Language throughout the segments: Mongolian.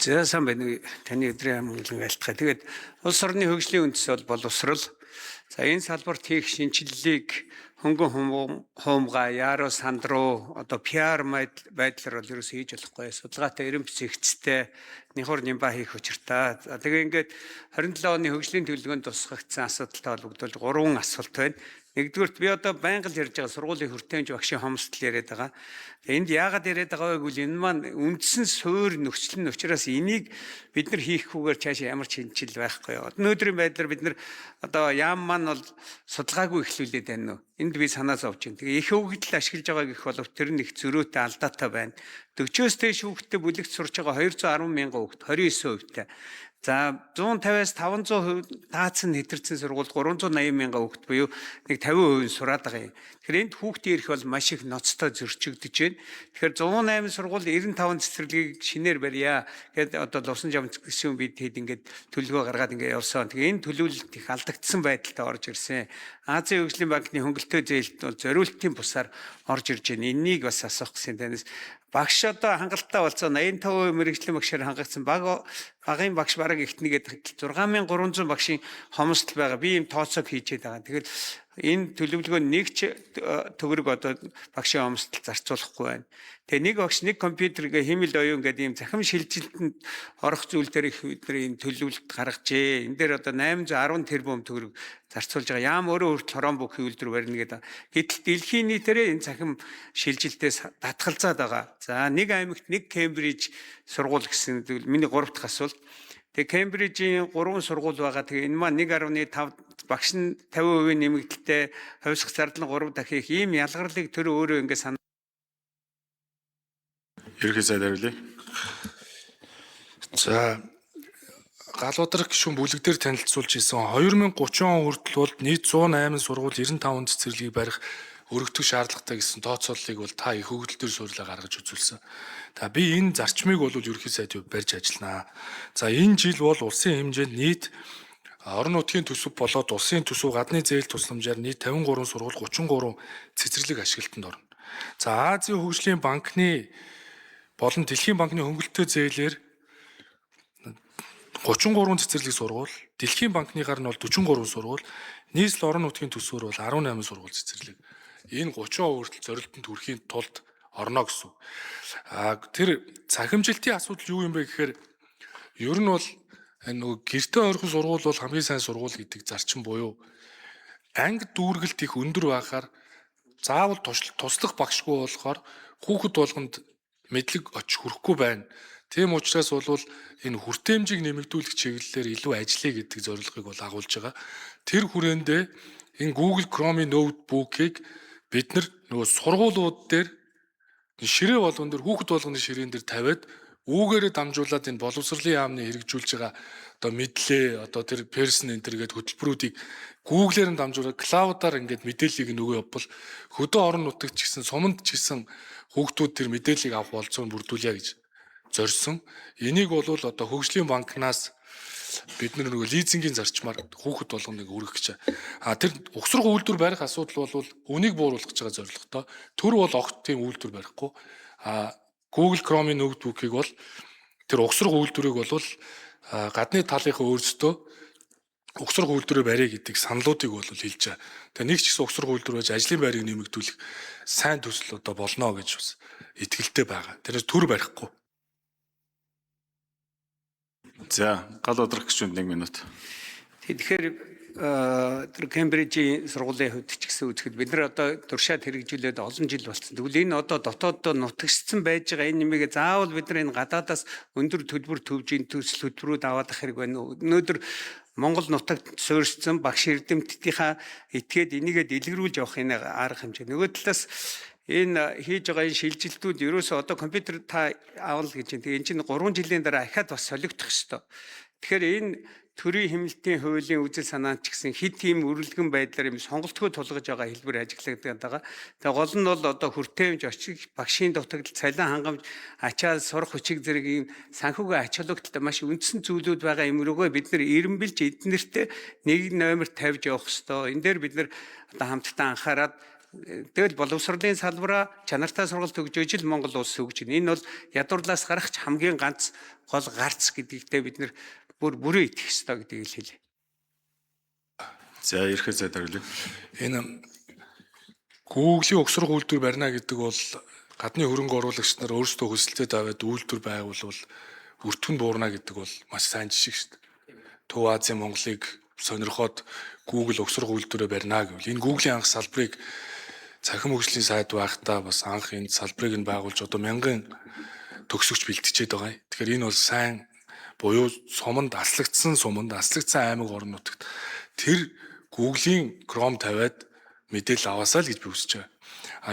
За сайн байна. Таны өдрийн амгалан айлтгая. Тэгээд улс орны хөгжлийн үндэс бол боловсрол. За энэ салбарт хийх шинжилгээг хөнгөн хуумгай, яаруу сандруу, одоо PR байдлаар бол ерөөсөө хийж болохгүй. Судалгаатай эрен бичигчтэй нихур нимба хийх учиртай. За тэгээ ингээд 27 оны хөгжлийн төлөвлөгөөнд тусгагдсан асуудалтай холбогдуулж 3 асуулт байна. Нэгдүгürt би одоо байнга л ярьж байгаа сургуулийн хүртээмж багшийн хомсдол яриад байгаа. Энд яагаад яриад байгаа вэ гэвэл энэ маань үндсэн суурь нөхцөл нь учраас энийг бид нар хийхгүйгээр цаашаа ямар ч шинжил байхгүй. Өнөөдрийн байдлаар бид нар одоо яам маань бол судалгаагүй эхлүүлээд байна уу? Энд би санаа зовж байна. Тэгээ их хөвгдөл ашиглаж байгаа гэх боловч тэр нэг зөрөөтэй алдаатай байна. 40-оос дээш хүүхэдтэй бүлэгт сурч байгаа 210 мянган хүүхэд 29%-тэй. За 150-аас 500% таацсан хэтэрсэн сургуульд 380 мянган хүүхэд буюу нэг 50% сураад байгаа юм. Тэгэхээр энд хүүхдийн эрх бол маш их ноцтой зөрчигдөж байна. Тэгэхээр 108 сургууль 95 цэцэрлэгийг шинээр барья гэдэг одоо лусан жам гişүүн бид хэд ингээд төлөвлөгөө гаргаад ингээд явсан. Тэгээ энэ төлөвлөлт их алдагдсан байдалтай орж ирсэн. Азийн хөгжлийн банкны хөнгөлөлтөө зээлд бол зориултын бусаар орж ирж байна. Энийг бас асуух гэсэн танаас багш одоо хангалттай болсон 85% мэрэгжлийн багшаар хангагдсан багын багш бараг ихтнийгээд 6300 багшийн хомсдол байгаа. Би ийм тооцоог хийчихэд байгаа. Тэгэхээр энэ төлөвлөгөө нэг ч төгрөг одоо багшийн хомсдол зарцуулахгүй байна. Тэгээ нэг багш нэг компьютергээ хэмэл оюун гэдэг ийм захим шилжилтэнд орох зүйл дээр их бидний энэ төлөвлөлт гаргажээ. Энэ дээр одоо 810 тэрбум төгрөг зарцуулж байгаа. Яам өөрөө хүртэл хорон бүх үйлдвэр барьна гэдэг. Гэтэл дэлхийн нийтээрээ энэ захим шилжилтээс татгалзаад байгаа. За нэг аймагт нэг Кембриж сургууль гэсэн миний 3 дахь асуулт. Тэгээ Кембрижийн 3 сургууль байгаа. Тэгээ энэ маань 1.5 багш нь 50% нэмэгдэлтэй хувьсах зардал нь 3 дахин их ийм ялгарлыг төр өөрөө ингэ санаа. Ерхий сайд хариулъя. За Галбаатар гишүүн бүлэг дээр танилцуулж ирсэн 2030 он хүртэл бол нийт 108 сургууль 95 цэцэрлэгийг барих өргөдөх шаардлагатай гэсэн тооцооллыг бол та их хөгжил төр суурилаа гаргаж үзүүлсэн. За би энэ зарчмыг бол ерхий сайд барьж ажилланаа. За энэ жил бол улсын хэмжээнд нийт орон нутгийн төсөв болоод улсын төсөв гадны зээл тусламжаар нийт 53 сургууль 33 цэцэрлэг ашиглалтанд орно. За Азийн хөгжлийн банкны болон Дэлхийн банкны хөнгөлөлтөө зээлээр 33 цэцэрлэг сургууль, Дэлхийн банкныгаар нь бол 43 сургууль, нийслэл орон нутгийн төсвөр бол 18 сургууль цэцэрлэг. Энэ 30% хүртэл зорилтонд хүрэхийн тулд орно гэсэн. Тэр цахимжилтын асуудал юу юм бэ гэхээр ер нь бол энэ нөгөө гэртээ ойрхон сургууль бол хамгийн сайн сургууль гэдэг зарчим буюу анги дүүргэлт их өндөр байхаар заавал туслах багшгүй болохоор хүүхэд болгонд мэдлэг очих хүрэхгүй байна. Тийм учраас бол энэ хүртээмжийг нэмэгдүүлэх чиглэлээр илүү ажиллая гэдэг зорилгыг бол агуулж байгаа. Тэр хүрээндээ энэ Google Chrome-ийн ноутбукийг бид нөгөө сургуулиуд дээр ширээ болгон дээр хүүхэд болгоны ширээн дээр тавиад үүгээрээ дамжуулаад энэ боловсролын яамны хэрэгжүүлж байгаа одоо мэдлээ одоо тэр персон энтер гэдэг хөтөлбөрүүдийг Google-ээр нь дамжуулаад клаудаар ингээд мэдээллийг нөгөө явбал хөдөө орон нутагт ч гэсэн суманд ч гэсэн хүүхдүүд тэр мэдээллийг авах болцоог бүрдүүлье гэж зорьсон. Энийг бол одоо хөгжлийн банкнаас бид нөгөө лизингийн зарчмаар хүүхэд болгоныг өргөх гэж. Тэр угсрах үйлдвэр барих асуудал бол үнийг бууруулах гэж байгаа зорилготой. Төр бол огт тийм үйлдвэр барихгүй. Google Chrome-ийн ноутбукийг бол тэр угсрах үйлдвэрийг бол гадны талынхаа өөрсдөө угсрах үйлдвэрээ барья гэдэг саналуудыг бол хэлж байгаа. Тэгээ нэг ч гэсэн угсрах үйлдвэр байж ажлын байрыг нэмэгдүүлэх сайн төсөл одоо болно гэж бас итгэлтэй байгаа. Тэрээс төр барихгүй. За Галбаатар гишүүнд 1 минут. Тэгэхээр тэр Кембрижийн сургуулийн хувьд ч гэсэн үзэхэд бид нар одоо туршаад хэрэгжүүлээд олон жил болсон. Тэгвэл энэ одоо дотооддоо нутагшсан байж байгаа энэ нэмийг заавал бид нар энэ гадаадаас өндөр төлбөр төвж энэ төсөл хөтөлбөрүүд аваад ах хэрэг байна. Өнөөдөр Монгол нутагт суурьшсан багш эрдэмтдийнхаа этгээд энийгээ дэлгэрүүлж явах энэ арга хэмжээ. Нөгөө талаас энэ хийж байгаа энэ шилжилтүүд ерөөсөө одоо компьютер та авал гэж байна. Тэгээ энэ чинь 3 жилийн дараа ахаад бас солигдох ёстой. Тэгэхээр энэ төрийн хэмнэлтийн хуулийн үзэл санаанд ч гэсэн хэд тийм өрөлгөн байдлаар юм сонголтгүй тулгаж байгаа хэлбэр ажиглагдаад байгаа. Тэгээ гол нь бол одоо хүртээмж очиг багшийн дутагдал цалин хангамж ачаал сурах хүчиг зэрэг ийм санхүүгийн ач холбогдолтой маш үндсэн зүйлүүд байгаа юм руугаа бид нар эренбэлж эднэртээ нэг номер тавьж явах ёстой. Энэ дээр бид нар одоо хамтдаа анхаарад Тэгэл боловсролын салбараа чанартай сургалт өгж ижил Монгол улс өгч байна. Энэ бол ядуурлаас гарах хамгийн ганц гол гарц гэдэгтээ бид нэр бүрээ итгэх ёстой гэдгийг л хэлье. За ерхий сайд хариулъя. Энэ Google-ийн өгсөр үйлдвэр барина гэдэг бол гадны хөрөнгө оруулагч нар өөрсдөө хөсөлтөд аваад үйлдвэр байгуулвал өртгөн буурна гэдэг бол маш сайн жишг шүү дээ. Төв Азийн Монголыг сонирхоод Google өгсөр үйлдвэрээ барина гэвэл энэ Google-ийн анх салбарыг цахим хөгжлийн сайд байхдаа бас анх энэ салбарыг нь байгуулж одоо мянган төгсөгч бэлтжиж байгаа юм. Тэгэхээр энэ бол сайн буюу суманд аслагдсан аймаг орон нутагт тэр Google-ийн Chrome тавиад мэдээлэл аваасаа л гэж би хүсэж байгаа.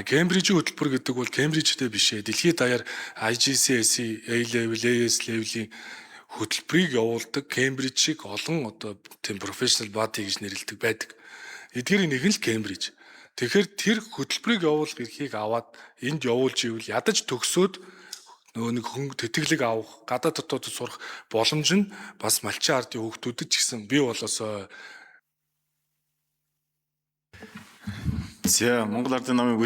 Кембрижийн хөтөлбөр гэдэг бол Кембрижтэй биш ээ. Дэлхийд даяар IGCSE, A-level, AS level-ийн хөтөлбөрийг явуулдаг Кембриж шиг олон одоо тийм professional body гэж нэрлэдэг байдаг. Эдгээр нэг нь л Кембриж. Тэгэхээр тэр хөтөлбөрийг явуулах эрхийг аваад энд явуулж ивэл ядаж төгсөөд нөгөө нэг тэтгэлэг авах, гадаад дотоодд сурах боломж нь бас малчин ардын хүүхдүүдэд ч гэсэн бий болоосоо. За Монгол Ардын намын